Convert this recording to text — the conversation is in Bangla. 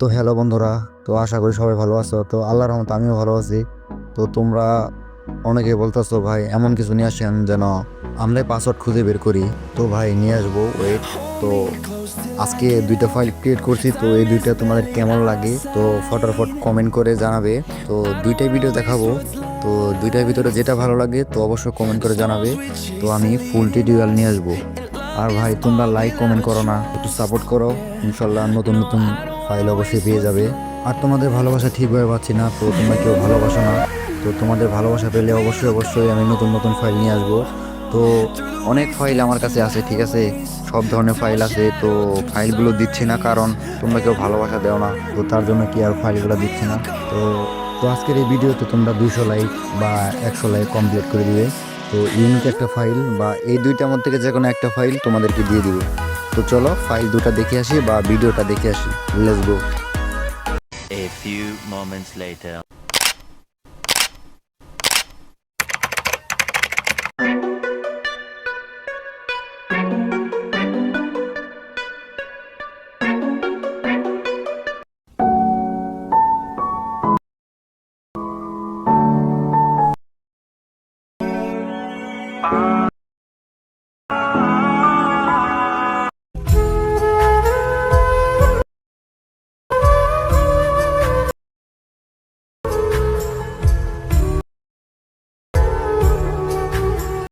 তো হ্যালো বন্ধুরা, তো আশা করি সবাই ভালো আছো। তো আল্লাহর রহমতে আমিও ভালো আছি। তো তোমরা অনেকে বলতেছো ভাই এমন কিছু নিয়ে আসেন যেন আমরা পাসওয়ার্ড খুঁজে বের করি। তো ভাই নিয়ে আসবো, ওয়েট। তো আজকে দুইটা ফাইল ক্রিয়েট করছি, তো এই দুইটা তোমাদের কেমন লাগে তো ফটাফট কমেন্ট করে জানাবে। তো দুইটাই ভিডিও দেখাবো, তো দুইটার ভিতরে যেটা ভালো লাগে তো অবশ্যই কমেন্ট করে জানাবে। তো আমি ফুল টিউটোরিয়াল নিয়ে আসবো। আর ভাই তোমরা লাইক কমেন্ট করো না, একটু সাপোর্ট করো। ইনশাল্লাহ নতুন নতুন ফাইল অবশ্যই পেয়ে যাবে। আর তোমাদের ভালোবাসা ঠিকভাবে পাচ্ছি না, তো তোমরা কেউ ভালোবাসো না। তো তোমাদের ভালোবাসা পেলে অবশ্যই অবশ্যই আমি নতুন নতুন ফাইল নিয়ে আসবো। তো অনেক ফাইল আমার কাছে আছে, ঠিক আছে, সব ধরনের ফাইল আছে। তো ফাইলগুলো দিচ্ছি না কারণ তোমরা কেউ ভালোবাসা দেও না, তো তার জন্য কি আর ফাইলগুলো দিচ্ছি না। তো তো আজকের এই ভিডিওতে তোমরা 200 লাইক বা 100 লাইক কমপ্লিট করে দিবে। তো ইউনিক একটা ফাইল বা এই দুইটার মধ্যে থেকে যে কোনো একটা ফাইল তোমাদেরকে দিয়ে দিব। তো চলো ফাইল দুটা দেখে আসি বা ভিডিওটা দেখে আসি। Let's go. A few moments later.